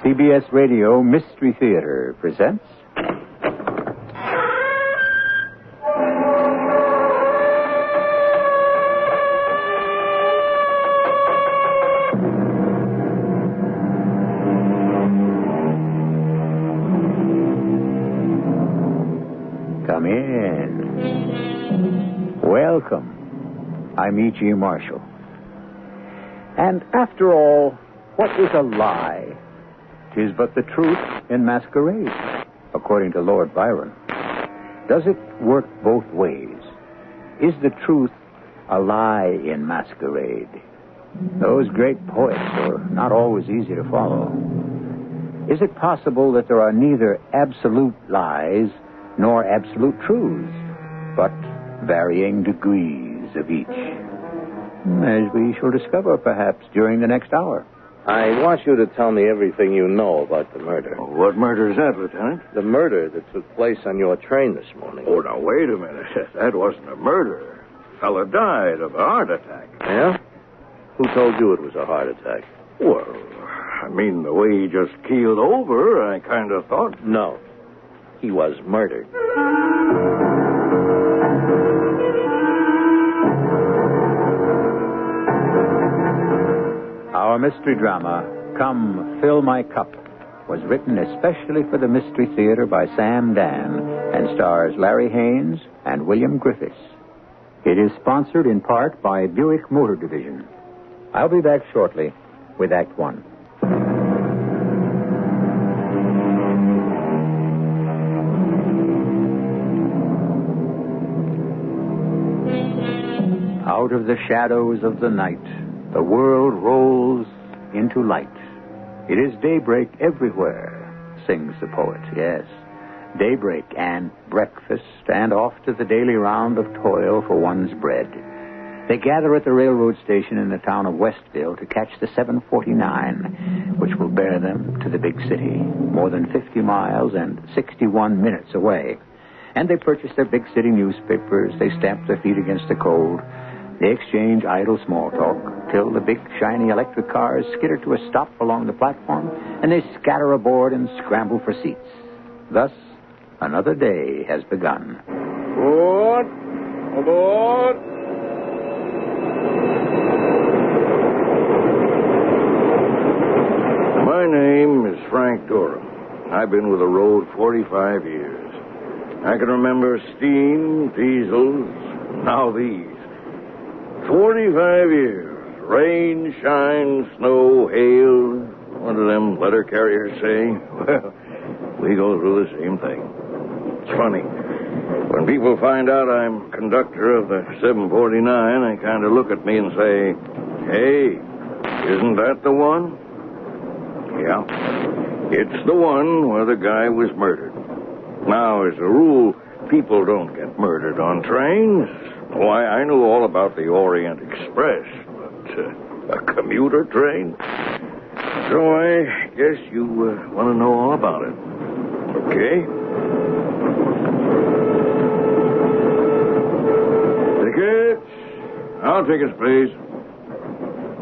CBS Radio Mystery Theater presents... Come in. Welcome. I'm E.G. Marshall. And after all, what is a lie? 'Tis but the truth in masquerade, according to Lord Byron. Does it work both ways? Is the truth a lie in masquerade? Those great poets are not always easy to follow. Is it possible that there are neither absolute lies nor absolute truths, but varying degrees of each? As we shall discover, perhaps, during the next hour. I want you to tell me everything you know about the murder. Oh, what murder is that, Lieutenant? The murder that took place on your train this morning. Oh, now, wait a minute. That wasn't a murder. Fella died of a heart attack. Yeah? Who told you it was a heart attack? Well, I mean, the way he just keeled over, I kind of thought... No. He was murdered. Our mystery drama, Come Fill My Cup, was written especially for the Mystery Theater by Sam Dan and stars Larry Haynes and William Griffiths. It is sponsored in part by Buick Motor Division. I'll be back shortly with Act One. Out of the shadows of the night, the world rolls into light. It is daybreak everywhere, sings the poet, yes. Daybreak and breakfast and off to the daily round of toil for one's bread. They gather at the railroad station in the town of Westville to catch the 749, which will bear them to the big city, more than 50 miles and 61 minutes away. And they purchase their big city newspapers. They stamp their feet against the cold. They exchange idle small talk till the big, shiny electric cars skitter to a stop along the platform, and they scatter aboard and scramble for seats. Thus, another day has begun. Aboard! Aboard! My name is Frank Durham. I've been with the road 45 years. I can remember steam, diesels, now these. 45 years. Rain, shine, snow, hail. What do them letter carriers say? Well, we go through the same thing. It's funny. When people find out I'm conductor of the 749, they kind of look at me and say, "Hey, isn't that the one?" Yeah. It's the one where the guy was murdered. Now, as a rule, people don't get murdered on trains. Why, I knew all about the Orient Express, but a commuter train? So I guess you want to know all about it. Okay? Tickets? I'll tickets, please.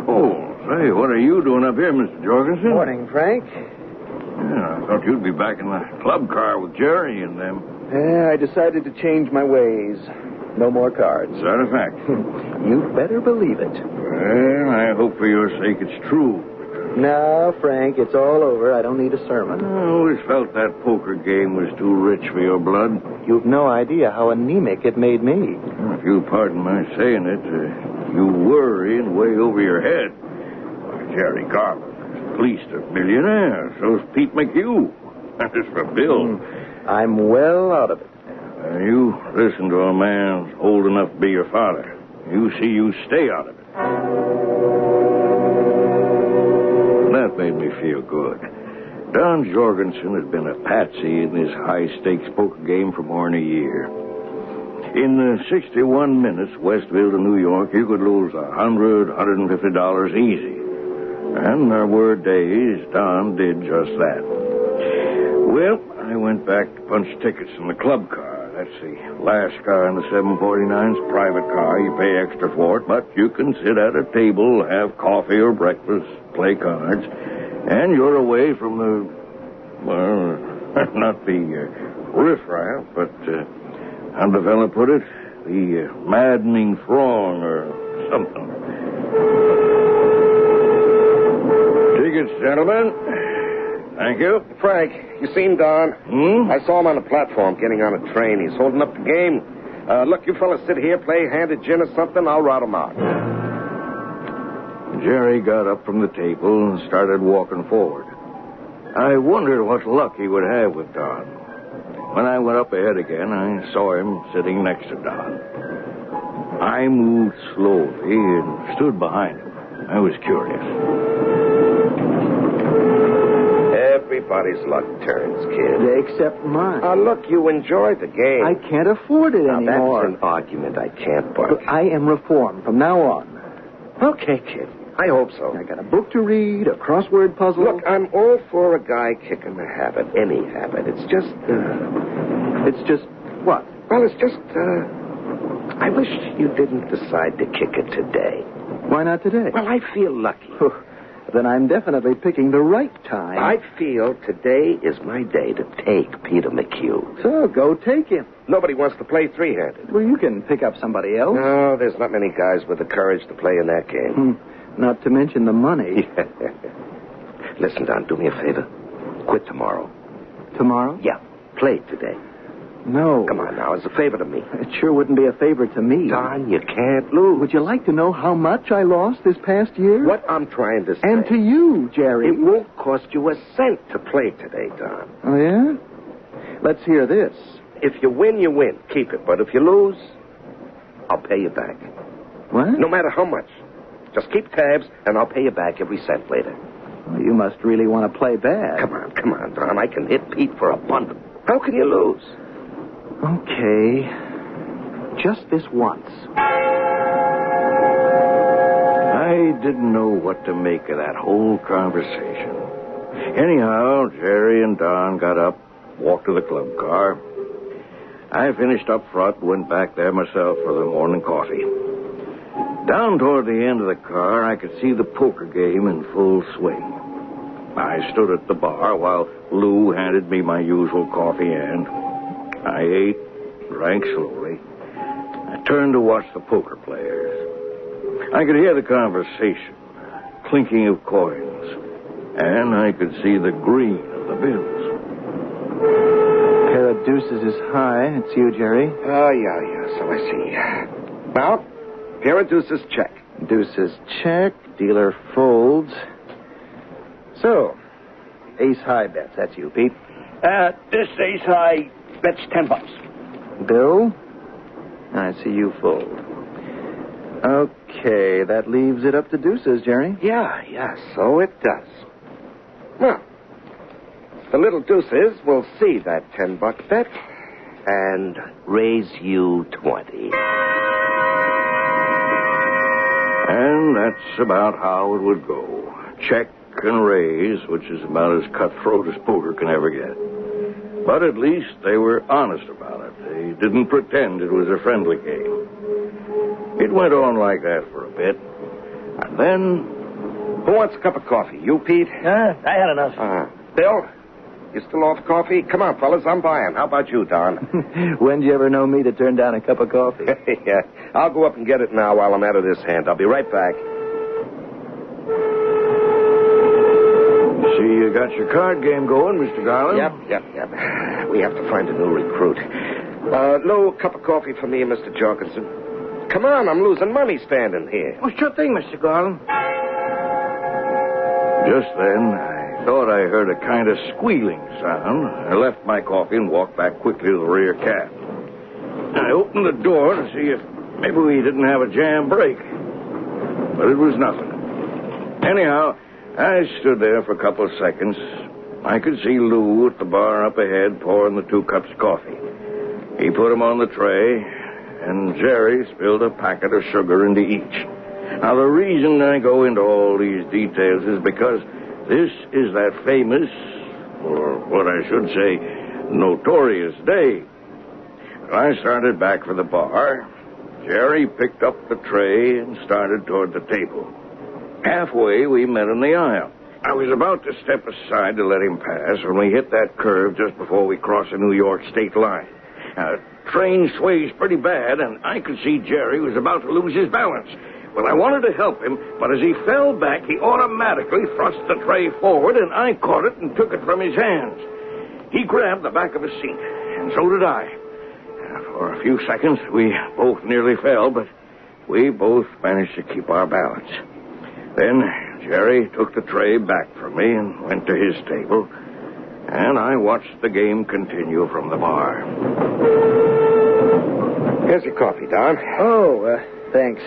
Oh, say, what are you doing up here, Mr. Jorgensen? Morning, Frank. Yeah, I thought you'd be back in the club car with Jerry and them. I decided to change my ways. No more cards. Is that a fact? You'd better believe it. Well, I hope for your sake it's true. No, Frank, it's all over. I don't need a sermon. I always felt that poker game was too rich for your blood. You've no idea how anemic it made me. If you'll pardon my saying it, you were in way over your head. Jerry Garland is at least a millionaire. So's Pete McHugh. As for Bill... I'm well out of it. You listen to a man old enough to be your father. You see you stay out of it. That made me feel good. Don Jorgensen has been a patsy in this high-stakes poker game for more than a year. In 61 minutes, Westville to New York, you could lose $100, $150 easy. And there were days Don did just that. Well, I went back to punch tickets in the club car. That's the last car in the 749's private car. You pay extra for it, but you can sit at a table, have coffee or breakfast, play cards, And you're away from the, well, not the riffraff, but, how'd the fella put it? The maddening throng or something. Tickets, gentlemen. Thank you. Frank, you seen Don? Hmm? I saw him on the platform getting on a train. He's holding up the game. Look, you fellas sit here, play a hand of gin or something. I'll rout him out. Jerry got up from the table and started walking forward. I wondered what luck he would have with Don. When I went up ahead again, I saw him sitting next to Don. I moved slowly and stood behind him. I was curious. Everybody's luck turns, kid. Except mine. Look, you enjoyed the game. I can't afford it now, anymore. That's an argument I can't buck. Look, I am reformed from now on. Okay, kid. I hope so. I got a book to read, a crossword puzzle. Look, I'm all for a guy kicking the habit, any habit. It's just, It's just what? well, it's just, I wish you didn't decide to kick it today. Why not today? Well, I feel lucky. Then I'm definitely picking the right time. I feel today is my day to take Peter McHugh. So go take him. Nobody wants to play three-handed. Well, you can pick up somebody else. No, there's not many guys with the courage to play in that game. Not to mention the money. Listen, Don, do me a favor. Quit tomorrow. Tomorrow? Yeah, play today. No. Come on now, it's a favor to me. It sure wouldn't be a favor to me. Don, you can't lose. Would you like to know how much I lost this past year? What I'm trying to say... And to you, Jerry. It won't cost you a cent to play today, Don. Oh, yeah? Let's hear this. If you win, you win. Keep it. But if you lose, I'll pay you back. What? No matter how much. Just keep tabs, and I'll pay you back every cent later. Well, you must really want to play bad. Come on, Don. I can hit Pete for a bundle. How can you lose? Okay. Just this once. I didn't know what to make of that whole conversation. Anyhow, Jerry and Don got up, walked to the club car. I finished up front, went back there myself for the morning coffee. Down toward the end of the car, I could see the poker game in full swing. I stood at the bar while Lou handed me my usual coffee, and I ate, drank slowly. I turned to watch the poker players. I could hear the conversation, clinking of coins, and I could see the green of the bills. Pair of deuces is high. It's you, Jerry. Oh, yeah, so I see. Now, pair of deuces, check. Deuces check. Dealer folds. So, ace high bets. That's you, Pete. This ace high bets $10. Bill, I see you fold. Okay, that leaves it up to deuces, Jerry. Yeah, so it does. Well, the little deuces will see that $10 bet and raise you 20. And that's about how it would go. Check and raise, which is about as cutthroat as poker can ever get. But at least they were honest about it. They didn't pretend it was a friendly game. It went on like that for a bit. And then... Who wants a cup of coffee? You, Pete? I had enough. Bill? You still off coffee? Come on, fellas, I'm buying. How about you, Don? When'd you ever know me to turn down a cup of coffee? Yeah, I'll go up and get it now while I'm out of this hand. I'll be right back. See, you got your card game going, Mr. Garland. Yep. We have to find a new recruit. Lou, a cup of coffee for me and Mr. Jorgensen. Come on, I'm losing money standing here. Oh, sure thing, Mr. Garland. Just then, I thought I heard a kind of squealing sound. I left my coffee and walked back quickly to the rear cab. I opened the door to see if maybe we didn't have a jam break. But it was nothing. Anyhow, I stood there for a couple of seconds. I could see Lou at the bar up ahead pouring the 2 cups of coffee. He put them on the tray, and Jerry spilled a packet of sugar into each. Now, the reason I go into all these details is because this is that famous, or what I should say, notorious day. I started back for the bar. Jerry picked up the tray and started toward the table. Halfway, we met in the aisle. I was about to step aside to let him pass when we hit that curve just before we crossed the New York state line. Train sways pretty bad, and I could see Jerry was about to lose his balance. Well, I wanted to help him, but as he fell back, he automatically thrust the tray forward, and I caught it and took it from his hands. He grabbed the back of his seat, and so did I. For a few seconds, we both nearly fell, but we both managed to keep our balance. Then Jerry took the tray back from me and went to his table, and I watched the game continue from the bar. Here's your coffee, Don. Oh, thanks.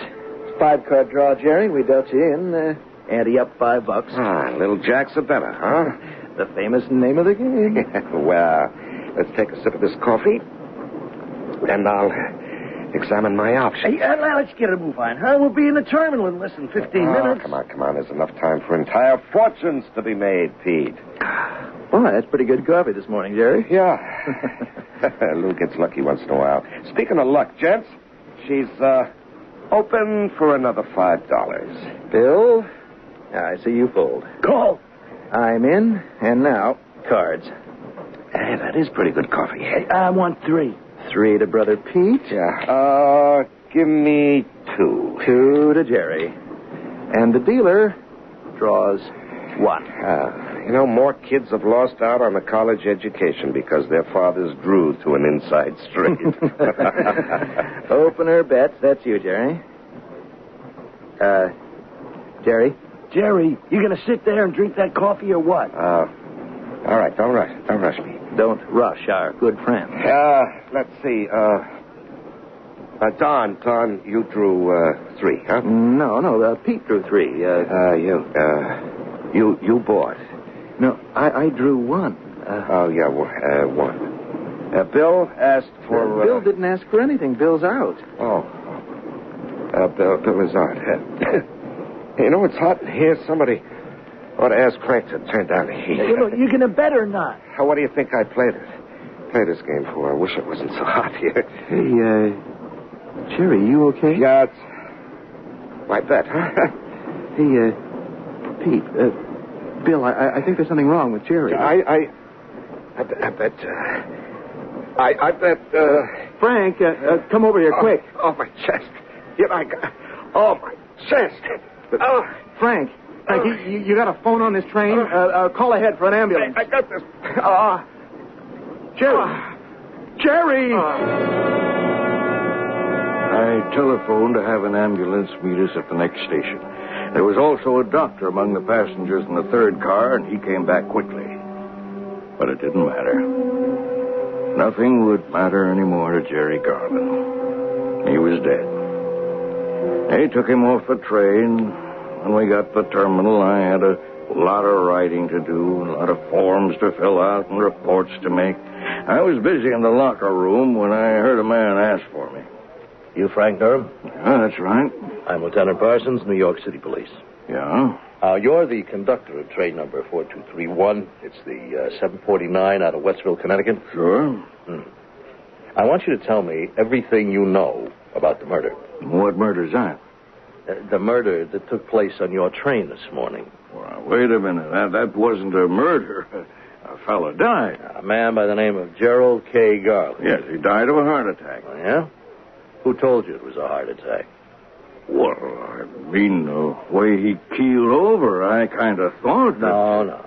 5-card draw, Jerry. We dealt you in. Ante up $5. Little Jack's a better, huh? The famous name of the game. Well, let's take a sip of this coffee, and I'll examine my options. Hey, let's get a move on, huh? We'll be in the terminal in less than 15 minutes. Come on. There's enough time for entire fortunes to be made, Pete. Boy, that's pretty good coffee this morning, Jerry. Yeah. Lou gets lucky once in a while. Speaking of luck, gents, she's open for another $5. Bill, I see you fold. Call. I'm in, and now, cards. Hey, that is pretty good coffee. Hey, I want 3. 3 to Brother Pete. Yeah. Give me 2. 2 to Jerry. And the dealer draws 1. More kids have lost out on a college education because their fathers drew to an inside straight. Opener bets. That's you, Jerry. Jerry? Jerry, you going to sit there and drink that coffee or what? All right. Don't rush me. Don't rush our good friend. Let's see. Don, you drew 3, huh? No. Pete drew 3. You bought. No, I drew 1. 1. Bill asked for... Bill didn't ask for anything. Bill's out. Oh. Bill is out. It's hot in here. Somebody ought to ask Frank to turn down the heat. Hey, look, you going to bet or not? What do you think I played this game for? I wish it wasn't so hot here. Hey, Jerry, you okay? Yeah, it's my bet, huh? Hey, Pete, Bill, I think there's something wrong with Jerry. I bet, Frank, come over here, quick. Oh, my chest. My chest. Frank, you got a phone on this train? Call ahead for an ambulance. I got this. Jerry! I telephoned to have an ambulance meet us at the next station. There was also a doctor among the passengers in the third car, and he came back quickly. But it didn't matter. Nothing would matter anymore to Jerry Garland. He was dead. They took him off the train. When we got to the terminal, I had a lot of writing to do, a lot of forms to fill out and reports to make. I was busy in the locker room when I heard a man ask for me. You Frank Durham? Yeah, that's right. I'm Lieutenant Parsons, New York City Police. Yeah? You're the conductor of train number 4231. It's the 749 out of Westville, Connecticut. Sure. I want you to tell me everything you know about the murder. What murder's that? The murder that took place on your train this morning. Well, wait a minute. That wasn't a murder. A fellow died. A man by the name of Gerald K. Garland. Yes, he died of a heart attack. Oh, yeah? Who told you it was a heart attack? Well, I mean, the way he keeled over, I kind of thought that... No.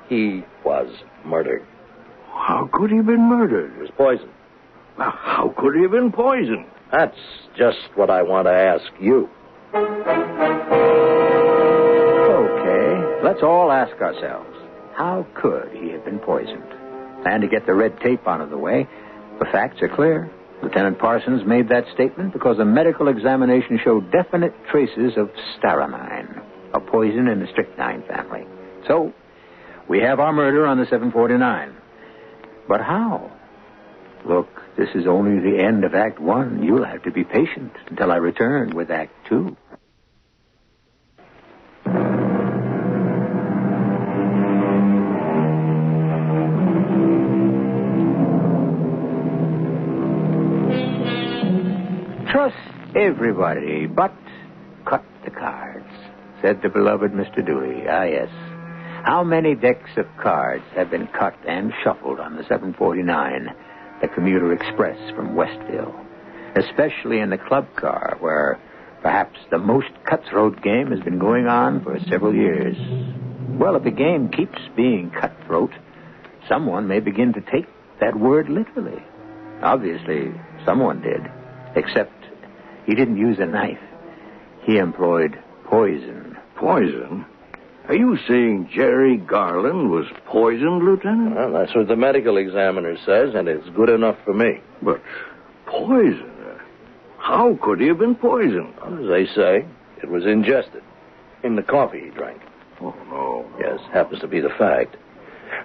He was murdered. How could he have been murdered? He was poisoned. Now, how could he have been poisoned? That's just what I want to ask you. Okay, let's all ask ourselves, how could he have been poisoned? And to get the red tape out of the way, the facts are clear. Lieutenant Parsons made that statement because a medical examination showed definite traces of strychnine, a poison in the strychnine family. So, we have our murder on the 749. But how? Look, this is only the end of Act 1. You'll have to be patient until I return with Act 2. Trust everybody, but cut the cards, said the beloved Mr. Dewey. Ah, yes. How many decks of cards have been cut and shuffled on the 749, the commuter express from Westville? Especially in the club car, where perhaps the most cutthroat game has been going on for several years. Well, if the game keeps being cutthroat, someone may begin to take that word literally. Obviously, someone did. Except he didn't use a knife. He employed poison. Poison? Are you saying Jerry Garland was poisoned, Lieutenant? Well, that's what the medical examiner says, and it's good enough for me. But poison? How could he have been poisoned? As they say, it was ingested in the coffee he drank. Oh, no. Yes, happens to be the fact.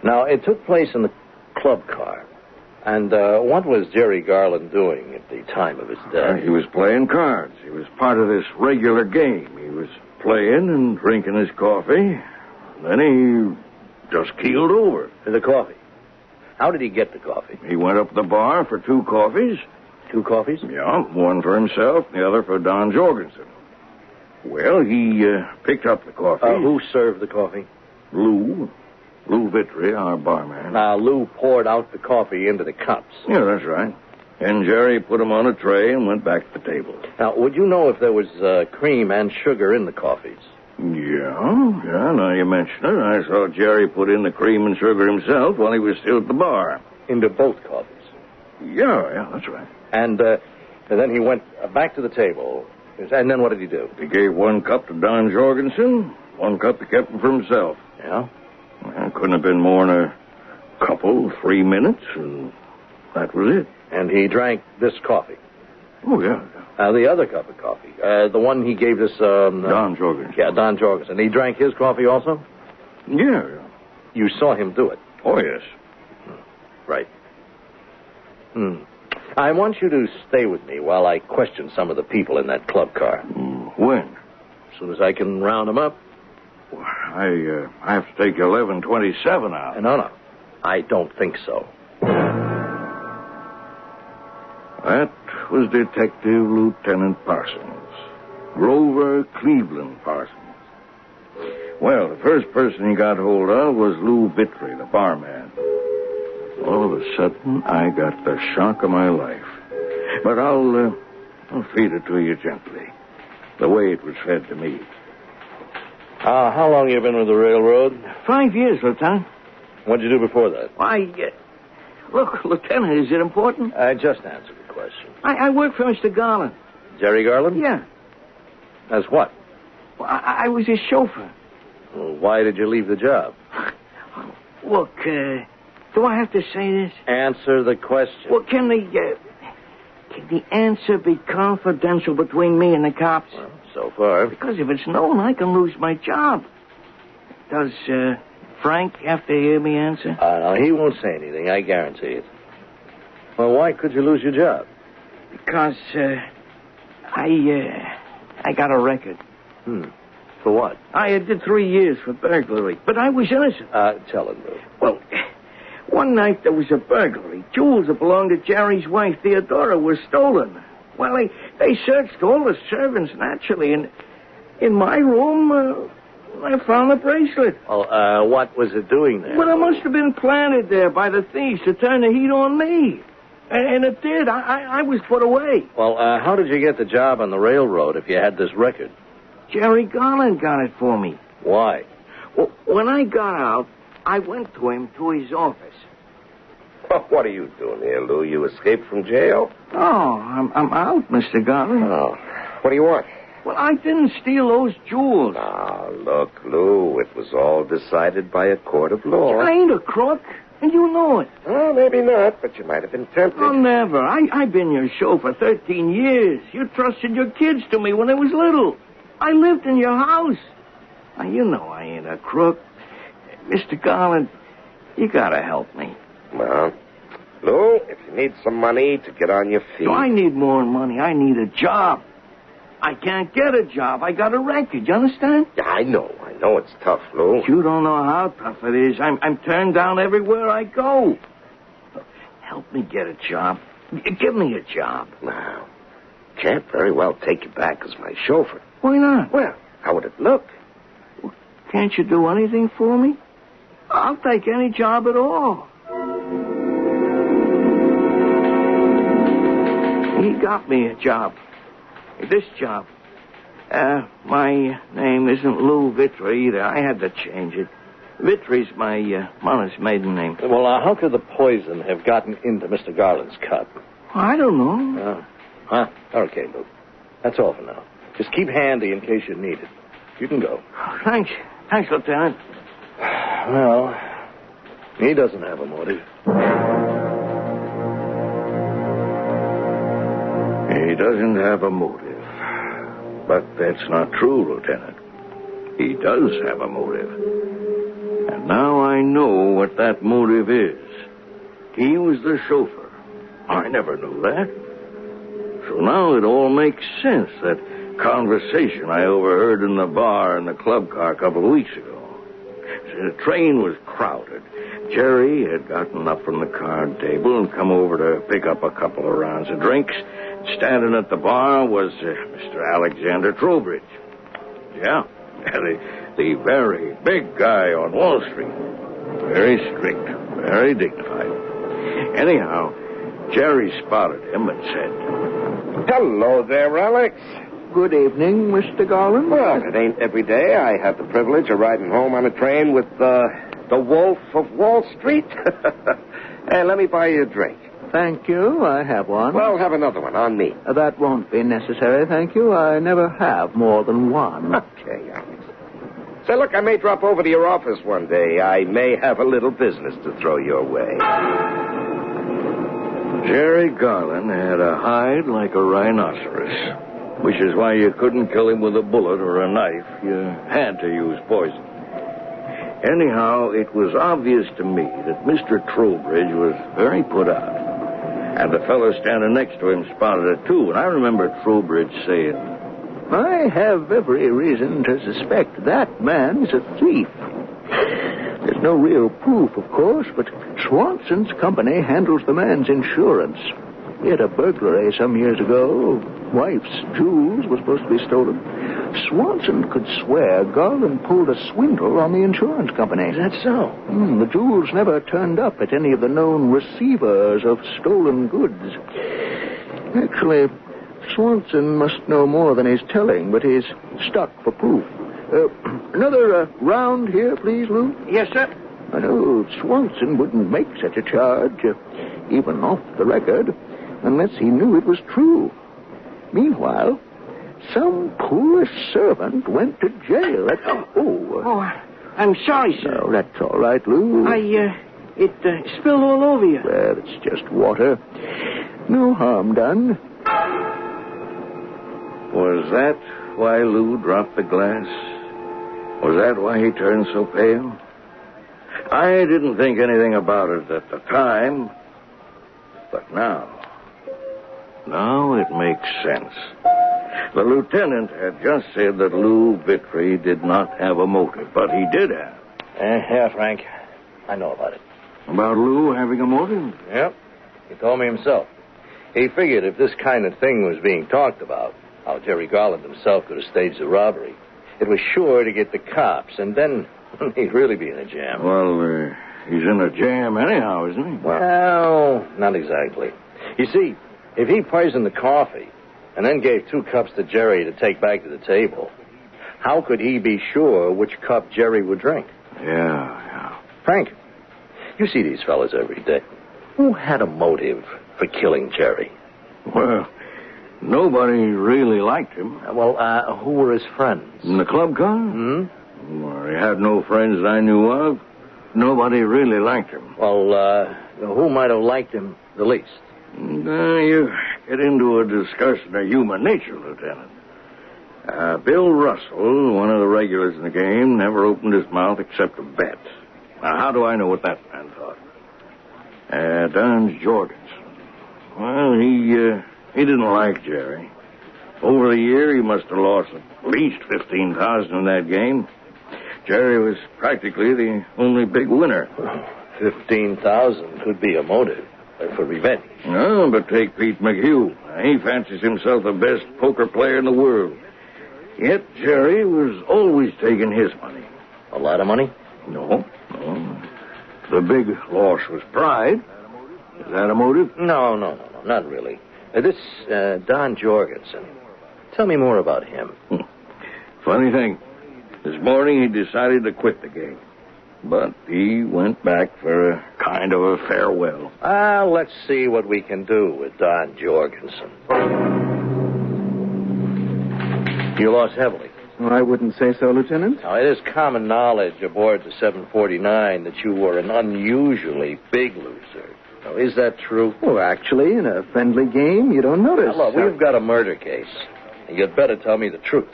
Now, it took place in the club car. And what was Jerry Garland doing at the time of his death? He was playing cards. He was part of this regular game. He was playing and drinking his coffee. Then he just keeled over. The coffee. How did he get the coffee? He went up the bar for 2 coffees. 2 coffees? Yeah, one for himself, the other for Don Jorgensen. Well, he picked up the coffee. Who served the coffee? Lou Vitry, our barman. Now, Lou poured out the coffee into the cups. Yeah, that's right. And Jerry put them on a tray and went back to the table. Now, would you know if there was cream and sugar in the coffees? Yeah, now you mention it. I saw Jerry put in the cream and sugar himself while he was still at the bar. Into both coffees? Yeah, that's right. And then he went back to the table. And then what did he do? He gave 1 cup to Don Jorgensen, 1 cup he kept for himself. Yeah? Well, couldn't have been more than a couple, 3 minutes, and that was it. And he drank this coffee? Oh, yeah. The other cup of coffee. The one he gave this... Don Jorgensen. Yeah, Don Jorgensen. He drank his coffee also? Yeah. You saw him do it? Oh, yes. Right. I want you to stay with me while I question some of the people in that club car. When? As soon as I can round them up. I have to take 1127 out. No. I don't think so. That was Detective Lieutenant Parsons. Grover Cleveland Parsons. Well, the first person he got hold of was Lou Vitry, the barman. All of a sudden, I got the shock of my life. But I'll feed it to you gently, the way it was fed to me. How long you been with the railroad? 5 years, Lieutenant. What'd you do before that? Look, Lieutenant, is it important? I just answered the question. I work for Mr. Garland. Jerry Garland? Yeah. As what? Well, I was his chauffeur. Well, why did you leave the job? Look, do I have to say this? Answer the question. Well, can the answer be confidential between me and the cops? Well, so far. Because if it's known, I can lose my job. Does Frank have to hear me answer? No, he won't say anything, I guarantee it. Well, why could you lose your job? Because I got a record. For what? I did 3 years for burglary, but I was innocent. Tell him, Lou. Well, one night there was a burglary. Jewels that belonged to Jerry's wife, Theodora, were stolen. Well, they searched all the servants, naturally, and in my room, I found the bracelet. Well, what was it doing there? Well, it must have been planted there by the thieves to turn the heat on me. And it did. I was put away. Well, how did you get the job on the railroad if you had this record? Jerry Garland got it for me. Why? Well, when I got out, I went to him to his office. Well, what are you doing here, Lou? You escaped from jail? Oh, I'm out, Mr. Garland. Oh. What do you want? Well, I didn't steal those jewels. Ah, look, Lou, it was all decided by a court of law. I ain't a crook, and you know it. Oh, maybe not, but you might have been tempted. Oh, never. I've been your chauffeur 13 years. You trusted your kids to me when they was little. I lived in your house. Now, you know I ain't a crook. Mr. Garland, you gotta help me. Well, Lou, if you need some money to get on your feet... No, I need more money. I need a job. I can't get a job. I got a record. You understand? Yeah, I know it's tough, Lou. You don't know how tough it is. I'm turned down everywhere I go. Help me get a job. Give me a job. Now, can't very well take you back as my chauffeur. Why not? Well, how would it look? Can't you do anything for me? I'll take any job at all. He got me a job. This job. My name isn't Lou Vitry either. I had to change it. Vitry's my mother's maiden name. Well, how could the poison have gotten into Mr. Garland's cup? I don't know. Okay, Lou. That's all for now. Just keep handy in case you need it. You can go. Thanks. Thanks, Lieutenant. Well, he doesn't have a motive. He doesn't have a motive. But that's not true, Lieutenant. He does have a motive. And now I know what that motive is. He was the chauffeur. I never knew that. So now it all makes sense, that conversation I overheard in the bar in the club car a couple of weeks ago. The train was crowded. Jerry had gotten up from the card table and come over to pick up a couple of rounds of drinks. Standing at the bar was Mr. Alexander Trowbridge. Yeah, the very big guy on Wall Street. Very strict, very dignified. Anyhow, Jerry spotted him and said, Hello there, Alex. Good evening, Mr. Garland. Well, it ain't every day I have the privilege of riding home on a train with the Wolf of Wall Street. Hey, let me buy you a drink. Thank you. I have one. Well, have another one on me. That won't be necessary, thank you. I never have more than one. Okay, Alex. Say, look, I may drop over to your office one day. I may have a little business to throw your way. Jerry Garland had a hide like a rhinoceros, which is why you couldn't kill him with a bullet or a knife. You had to use poison. Anyhow, it was obvious to me that Mr. Trowbridge was very put out. And the fellow standing next to him spotted it, too. And I remember Trowbridge saying, I have every reason to suspect that man's a thief. There's no real proof, of course, but Swanson's company handles the man's insurance. He had a burglary some years ago. Wife's jewels were supposed to be stolen. Swanson could swear Garland pulled a swindle on the insurance company. Is that so? The jewels never turned up at any of the known receivers of stolen goods. Actually, Swanson must know more than he's telling, but he's stuck for proof. Another round here, please, Lou? Yes, sir. I know Swanson wouldn't make such a charge, even off the record, unless he knew it was true. Meanwhile, some poor servant went to jail. I'm sorry, sir. Oh, that's all right, Lou. It spilled all over you. Well, it's just water. No harm done. Was that why Lou dropped the glass? Was that why he turned so pale? I didn't think anything about it at the time, but now it makes sense. The lieutenant had just said that Lou Vitry did not have a motive, but he did have. Yeah, Frank. I know about it. About Lou having a motive? Yep. He told me himself. He figured if this kind of thing was being talked about, how Jerry Garland himself could have staged the robbery, it was sure to get the cops, and then he'd really be in a jam. Well, he's in a jam anyhow, isn't he? Well, not exactly. You see, if he poisoned the coffee and then gave 2 cups to Jerry to take back to the table, how could he be sure which cup Jerry would drink? Yeah. Frank, you see these fellas every day. Who had a motive for killing Jerry? Well, nobody really liked him. Well, who were his friends? In the club car? Well, he had no friends that I knew of. Nobody really liked him. Well, who might have liked him the least? You get into a discussion of human nature, Lieutenant. Bill Russell, one of the regulars in the game, never opened his mouth except to bet. Now, how do I know what that man thought? Don Jorgensen. Well, he didn't like Jerry. Over the year, he must have lost at least $15,000 in that game. Jerry was practically the only big winner. $15,000 could be a motive for revenge. No, but take Pete McHugh. He fancies himself the best poker player in the world. Yet Jerry was always taking his money. A lot of money? No. the big loss was pride. Is that a motive? No, not really. This Don Jorgensen. Tell me more about him. Funny thing. This morning he decided to quit the game. But he went back for a kind of a farewell. Let's see what we can do with Don Jorgensen. You lost heavily. Well, I wouldn't say so, Lieutenant. Now, it is common knowledge aboard the 749 that you were an unusually big loser. Now, is that true? Well, actually, in a friendly game, you don't notice. Now, look, we've got a murder case, and you'd better tell me the truth.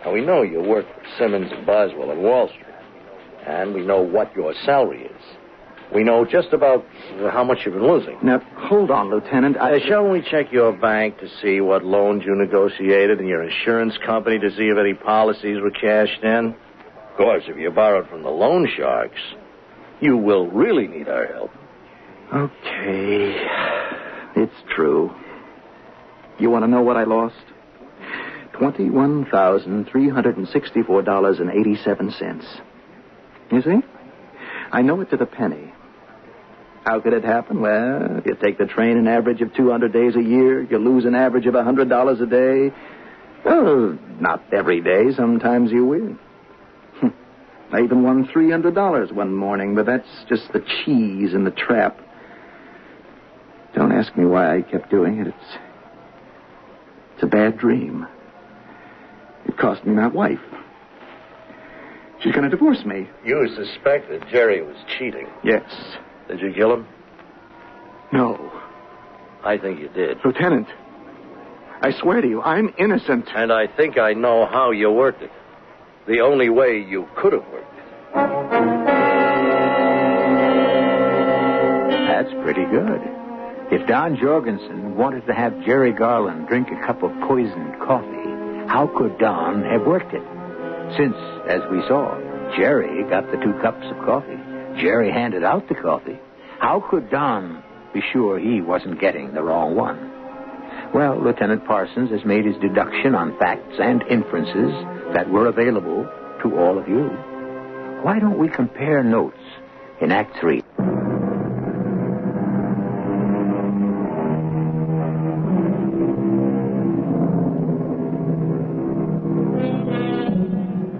Now, we know you work for Simmons and Boswell on Wall Street, and we know what your salary is. We know just about how much you've been losing. Now, hold on, Lieutenant. Shall we check your bank to see what loans you negotiated and your insurance company to see if any policies were cashed in? Of course, if you borrowed from the loan sharks, you will really need our help. Okay. It's true. You want to know what I lost? $21,364.87. You see? I know it to the penny. How could it happen? Well, you take the train an average of 200 days a year. You lose an average of $100 a day. Well, not every day. Sometimes you win. I even won $300 one morning, but that's just the cheese in the trap. Don't ask me why I kept doing it. It's a bad dream. It cost me my wife. She's going to divorce me. You suspected Jerry was cheating. Yes. Did you kill him? No. I think you did. Lieutenant, I swear to you, I'm innocent. And I think I know how you worked it. The only way you could have worked it. That's pretty good. If Don Jorgensen wanted to have Jerry Garland drink a cup of poisoned coffee, how could Don have worked it? Since, as we saw, Jerry got the 2 cups of coffee. Jerry handed out the coffee. How could Don be sure he wasn't getting the wrong one? Well, Lieutenant Parsons has made his deduction on facts and inferences that were available to all of you. Why don't we compare notes in Act 3?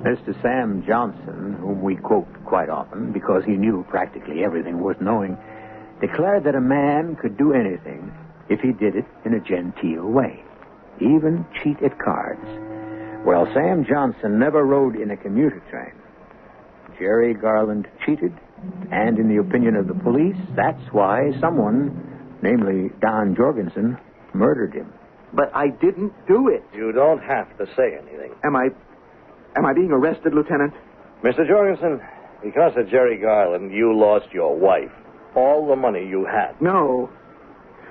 Mr. Sam Johnson, whom we quote quite often because he knew practically everything worth knowing, declared that a man could do anything if he did it in a genteel way, even cheat at cards. Well, Sam Johnson never rode in a commuter train. Jerry Garland cheated, and in the opinion of the police, that's why someone, namely Don Jorgensen, murdered him. But I didn't do it. You don't have to say anything. Am I being arrested, Lieutenant? Mr. Jorgensen, because of Jerry Garland, you lost your wife. All the money you had. No.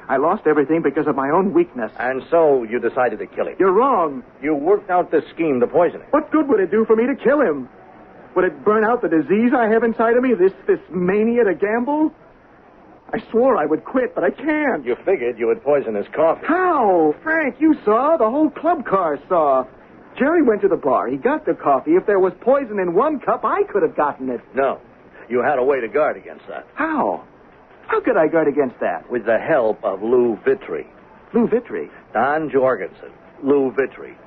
I lost everything because of my own weakness. And so you decided to kill him. You're wrong. You worked out this scheme to poison him. What good would it do for me to kill him? Would it burn out the disease I have inside of me, this mania to gamble? I swore I would quit, but I can't. You figured you would poison his coffee. How? Frank, you saw. The whole club car saw. Jerry went to the bar. He got the coffee. If there was poison in one cup, I could have gotten it. No. You had a way to guard against that. How? How could I guard against that? With the help of Lou Vitry. Lou Vitry? Don Jorgensen, Lou Vitry.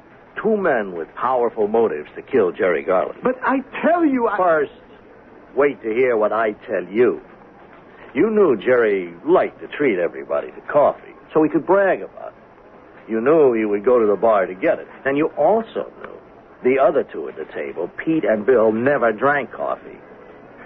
2 men with powerful motives to kill Jerry Garland. But I tell you, First, wait to hear what I tell you. You knew Jerry liked to treat everybody to coffee, so he could brag about it. You knew he would go to the bar to get it. And you also knew the other 2 at the table, Pete and Bill, never drank coffee.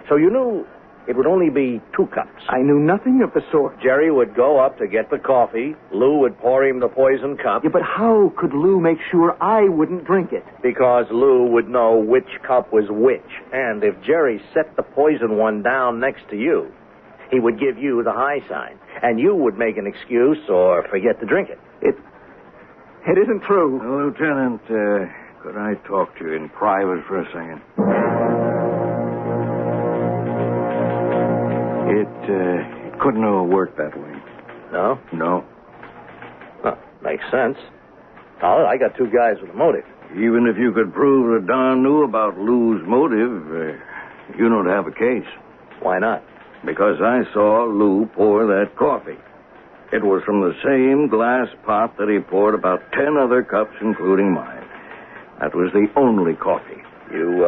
So you knew it would only be 2 cups. I knew nothing of the sort. Jerry would go up to get the coffee. Lou would pour him the poison cup. Yeah, but how could Lou make sure I wouldn't drink it? Because Lou would know which cup was which. And if Jerry set the poison one down next to you, he would give you the high sign. And you would make an excuse or forget to drink it. It isn't true. Lieutenant, could I talk to you in private for a second? It couldn't have worked that way. No? No. Huh, makes sense. Oh, I got 2 guys with a motive. Even if you could prove that Don knew about Lou's motive, you don't have a case. Why not? Because I saw Lou pour that coffee. It was from the same glass pot that he poured about 10 other cups, including mine. That was the only coffee. You,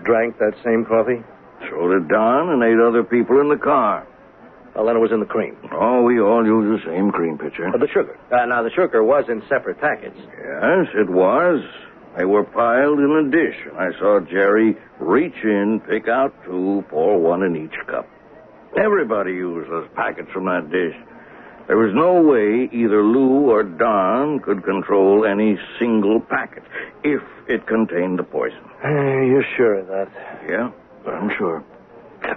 drank that same coffee? So did Don and 8 other people in the car. Well, then it was in the cream. Oh, we all used the same cream pitcher. The sugar. Now, the sugar was in separate packets. Yes, it was. They were piled in a dish, and I saw Jerry reach in, pick out 2, pour 1 in each cup. Everybody used those packets from that dish. There was no way either Lou or Don could control any single packet if it contained the poison. You're sure of that? Yeah, I'm sure.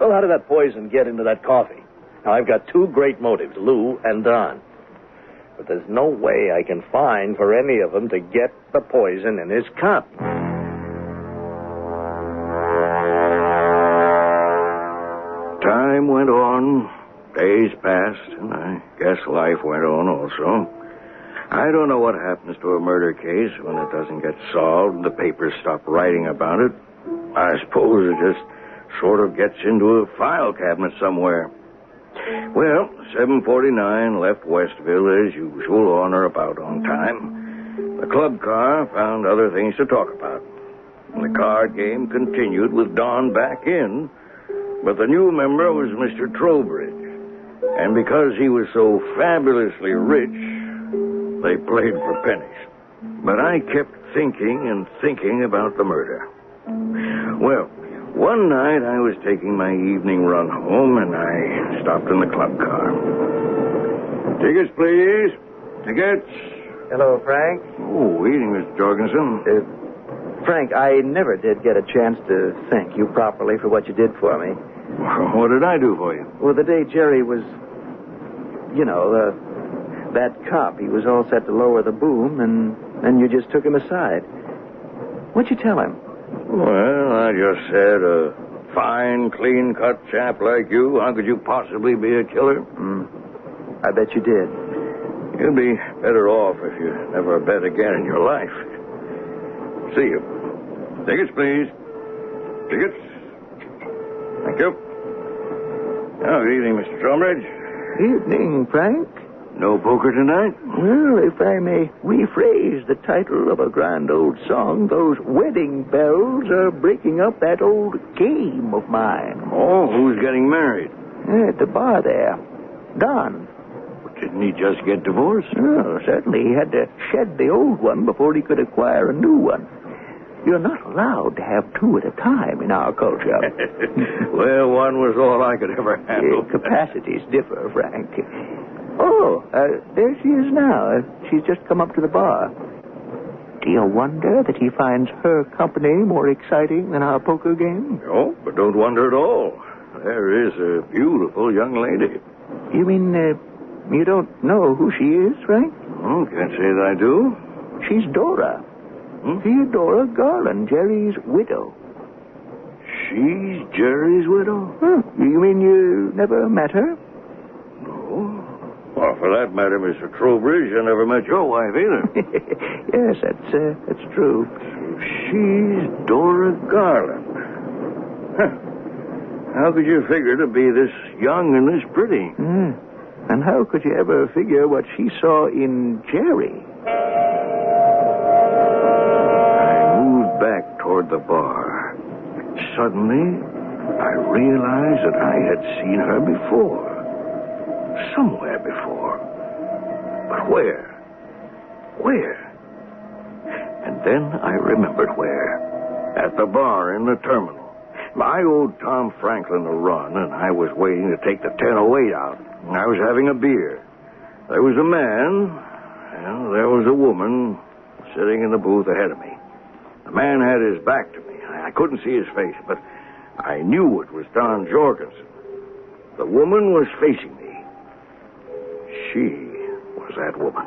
Well, how did that poison get into that coffee? Now, I've got 2 great motives, Lou and Don. But there's no way I can find for any of them to get the poison in his cup. Time went on, days passed, and I guess life went on also. I don't know what happens to a murder case when it doesn't get solved. The papers stop writing about it. I suppose it just sort of gets into a file cabinet somewhere. Well, 7:49 left Westville as usual, on or about on time. The club car found other things to talk about. And the card game continued with Don back in, but the new member was Mr. Trowbridge. And because he was so fabulously rich, they played for pennies. But I kept thinking and thinking about the murder. Well, one night I was taking my evening run home, and I stopped in the club car. Tickets, please. Tickets. Hello, Frank. Oh, evening, Mr. Jorgensen. Frank, I never did get a chance to thank you properly for what you did for me. What did I do for you? Well, the day Jerry was, that cop, he was all set to lower the boom, and then you just took him aside. What'd you tell him? Well, I just said, a fine, clean-cut chap like you, how could you possibly be a killer? I bet you did. You'd be better off if you never bet again in your life. See you. Tickets, please. Tickets. Thank you. Oh, good evening, Mr. Trowbridge. Evening, Frank. No poker tonight? Well, if I may rephrase the title of a grand old song, those wedding bells are breaking up that old game of mine. Oh, who's getting married? At the bar there. Don. Didn't he just get divorced? Oh, certainly. He had to shed the old one before he could acquire a new one. You're not allowed to have 2 at a time in our culture. Well, one was all I could ever handle. Capacities differ, Frank. Oh, there she is now. She's just come up to the bar. Do you wonder that he finds her company more exciting than our poker game? No, but don't wonder at all. There is a beautiful young lady. You mean, you don't know who she is, Frank? Oh, can't say that I do. She's Dora. Theodora Garland, Jerry's widow. She's Jerry's widow? Huh. You mean you never met her? No. Well, for that matter, Mr. Trowbridge, I never met your wife either. Yes, that's true. She's Dora Garland. Huh. How could you figure to be this young and this pretty? And how could you ever figure what she saw in Jerry? Back toward the bar. Suddenly, I realized that I had seen her before. Somewhere before. But where? Where? And then I remembered where. At the bar in the terminal. I owed Tom Franklin a run, and I was waiting to take the 10:08 out. I was having a beer. There was a man, and there was a woman sitting in the booth ahead of me. The man had his back to me. I couldn't see his face, but I knew it was Don Jorgensen. The woman was facing me. She was that woman.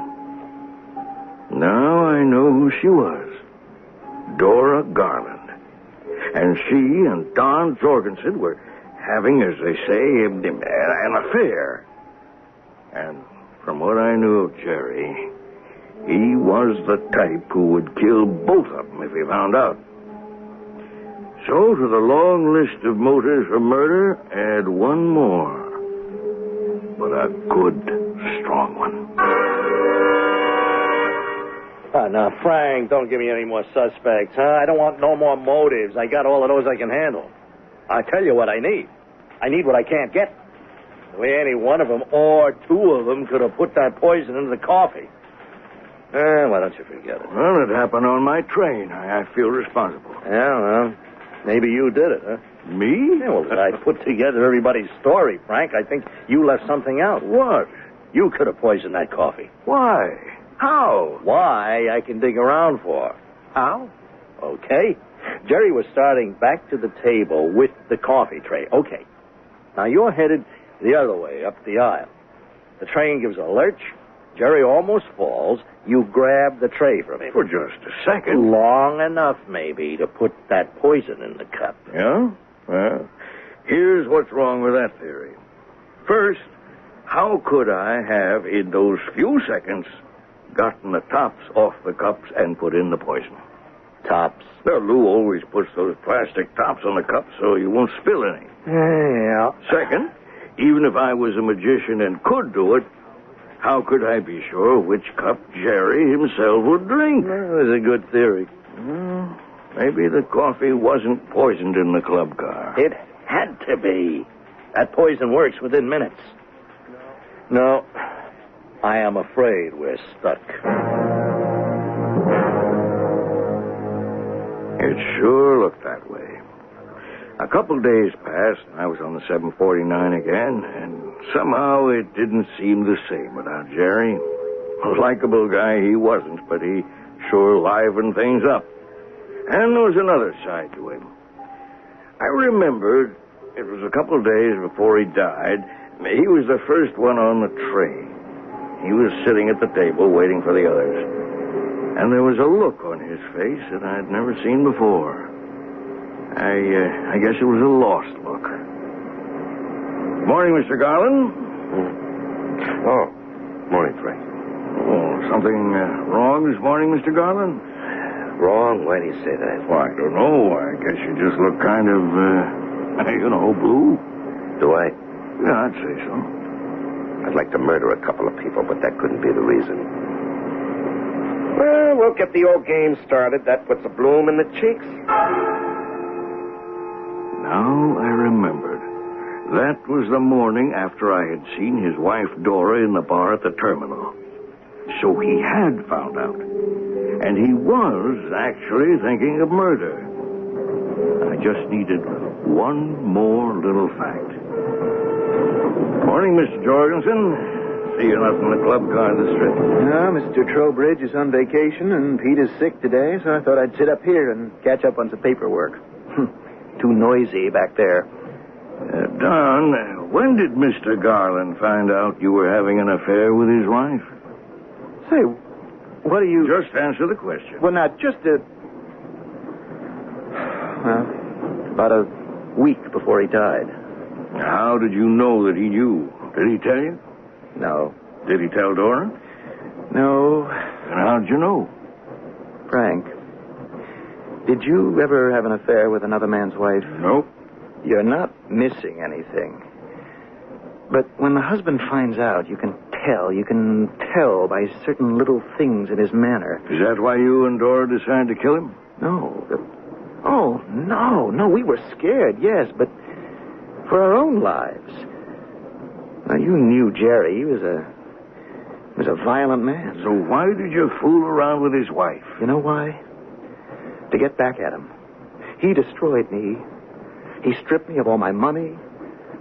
Now I know who she was. Dora Garland. And she and Don Jorgensen were having, as they say, an affair. And from what I knew of Jerry, he was the type who would kill both of them if he found out. So, to the long list of motives for murder, add one more. But a good, strong one. Now, Frank, don't give me any more suspects, huh? I don't want no more motives. I got all of those I can handle. I'll tell you what I need. I need what I can't get. The way any one of them or two of them could have put that poison into the coffee. Why don't you forget it? Well, it happened on my train. I feel responsible. Yeah, well, maybe you did it, huh? Me? Yeah, well, as I put together everybody's story, Frank, I think you left something out. What? You could have poisoned that coffee. Why? How? Why, I can dig around for. How? Okay. Jerry was starting back to the table with the coffee tray. Okay. Now you're headed the other way, up the aisle. The train gives a lurch. Jerry almost falls. You grab the tray from him. For just a second. Long enough, maybe, to put that poison in the cup. Yeah? Well, here's what's wrong with that theory. First, how could I have, in those few seconds, gotten the tops off the cups and put in the poison? Tops? Well, Lou always puts those plastic tops on the cups so you won't spill any. Yeah. Second, even if I was a magician and could do it, how could I be sure which cup Jerry himself would drink? That was a good theory. Well, maybe the coffee wasn't poisoned in the club car. It had to be. That poison works within minutes. No, I am afraid we're stuck. It sure looked that way. A couple days passed, and I was on the 749 again, and somehow it didn't seem the same without Jerry. A likable guy he wasn't, but he sure livened things up. And there was another side to him. I remembered it was a couple days before he died. He was the first one on the train. He was sitting at the table waiting for the others. And there was a look on his face that I'd never seen before. I guess it was a lost look. Morning, Mr. Garland. Oh, morning, Frank. Oh, something wrong this morning, Mr. Garland? Wrong? Why do you say that? Why, I don't know. I guess you just look kind of, blue. Do I? Yeah, I'd say so. I'd like to murder a couple of people, but that couldn't be the reason. Well, we'll get the old game started. That puts a bloom in the cheeks. Now I remembered. That was the morning after I had seen his wife Dora in the bar at the terminal. So he had found out. And he was actually thinking of murder. I just needed one more little fact. Morning, Mr. Jorgensen. See you up in the club car this trip. No, Mr. Trowbridge is on vacation, and Pete is sick today, so I thought I'd sit up here and catch up on some paperwork. Too noisy back there. Don, when did Mr. Garland find out you were having an affair with his wife? Say, what do you... Just answer the question. Well, now, just about a week before he died. How did you know that he knew? Did he tell you? No. Did he tell Dora? No. And how'd you know? Frank, did you ever have an affair with another man's wife? Nope. You're not missing anything. But when the husband finds out, you can tell by certain little things in his manner. Is that why you and Dora decided to kill him? No. Oh, no, we were scared, yes, but for our own lives. Now, you knew Jerry. He was a violent man. So why did you fool around with his wife? You know why? To get back at him. He destroyed me. He stripped me of all my money.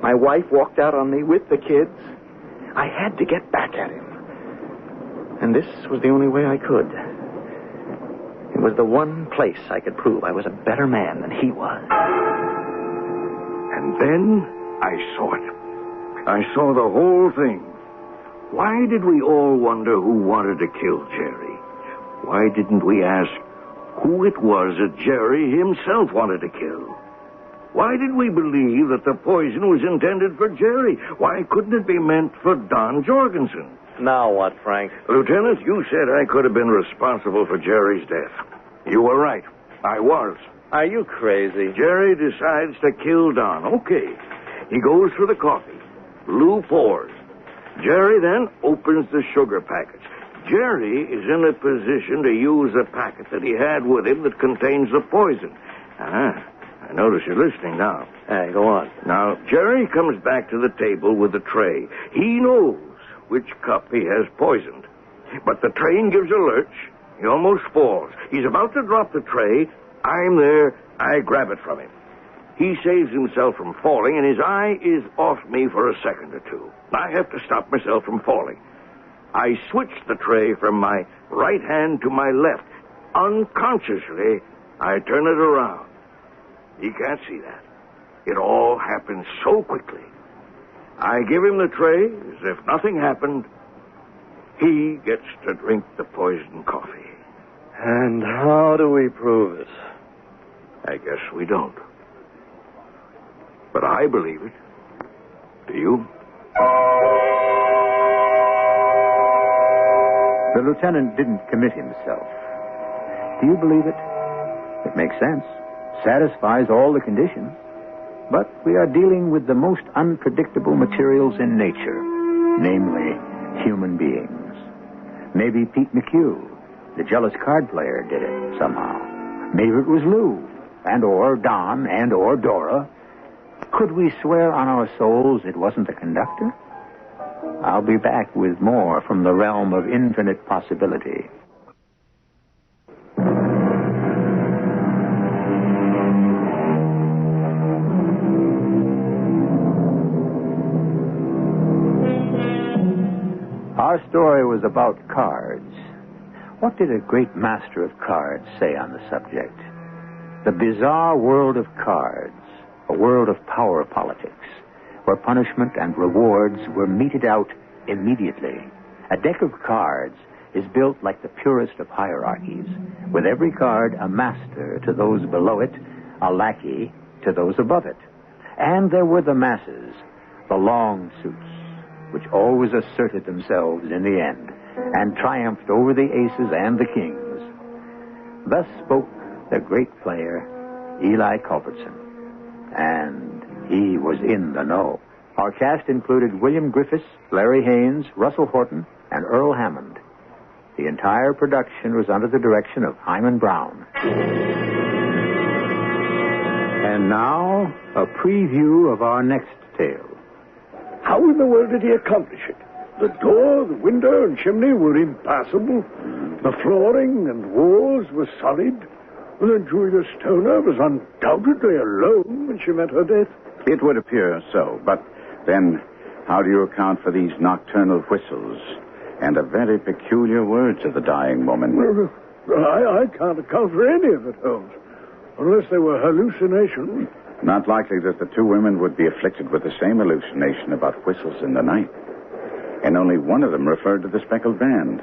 My wife walked out on me with the kids. I had to get back at him. And this was the only way I could. It was the one place I could prove I was a better man than he was. And then I saw it. I saw the whole thing. Why did we all wonder who wanted to kill Jerry? Why didn't we ask who it was that Jerry himself wanted to kill? Why did we believe that the poison was intended for Jerry? Why couldn't it be meant for Don Jorgensen? Now what, Frank? Lieutenant, you said I could have been responsible for Jerry's death. You were right. I was. Are you crazy? Jerry decides to kill Don. Okay. He goes for the coffee. Lou pours. Jerry then opens the sugar packets. Jerry is in a position to use a packet that he had with him that contains the poison. I notice you're listening now. Hey, go on. Now, Jerry comes back to the table with the tray. He knows which cup he has poisoned. But the train gives a lurch. He almost falls. He's about to drop the tray. I'm there. I grab it from him. He saves himself from falling, and his eye is off me for a second or two. I have to stop myself from falling. I switch the tray from my right hand to my left. Unconsciously, I turn it around. He can't see that. It all happens so quickly. I give him the tray as if nothing happened. He gets to drink the poisoned coffee. And how do we prove it? I guess we don't. But I believe it. Do you? The lieutenant didn't commit himself. Do you believe it? It makes sense. Satisfies all the conditions. But we are dealing with the most unpredictable materials in nature, namely human beings. Maybe Pete McHugh, the jealous card player, did it somehow. Maybe it was Lou, and or Don, and or Dora. Could we swear on our souls it wasn't the conductor? I'll be back with more from the realm of infinite possibility. Our story was about cards. What did a great master of cards say on the subject? The bizarre world of cards, a world of power politics, where punishment and rewards were meted out immediately. A deck of cards is built like the purest of hierarchies, with every card a master to those below it, a lackey to those above it. And there were the masses, the long suits, which always asserted themselves in the end and triumphed over the aces and the kings. Thus spoke the great player, Eli Culbertson. And he was in the know. Our cast included William Griffiths, Larry Haynes, Russell Horton, and Earl Hammond. The entire production was under the direction of Hyman Brown. And now, a preview of our next tale. How in the world did he accomplish it? The door, the window, and chimney were impassable. The flooring and walls were solid. And then Julia Stoner was undoubtedly alone when she met her death. It would appear so, but then how do you account for these nocturnal whistles and the very peculiar words of the dying woman? Well, I can't account for any of it, Holmes, unless they were hallucinations. Not likely that the two women would be afflicted with the same hallucination about whistles in the night. And only one of them referred to the speckled band.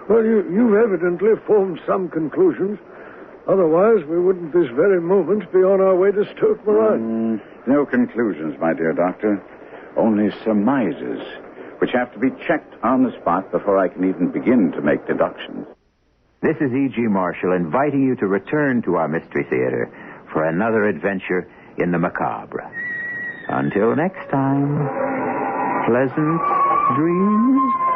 Well, you've evidently formed some conclusions. Otherwise, we wouldn't this very moment be on our way to Stoke Moran. No conclusions, my dear doctor. Only surmises, which have to be checked on the spot before I can even begin to make deductions. This is E.G. Marshall inviting you to return to our Mystery Theater for another adventure in the macabre. Until next time, pleasant dreams.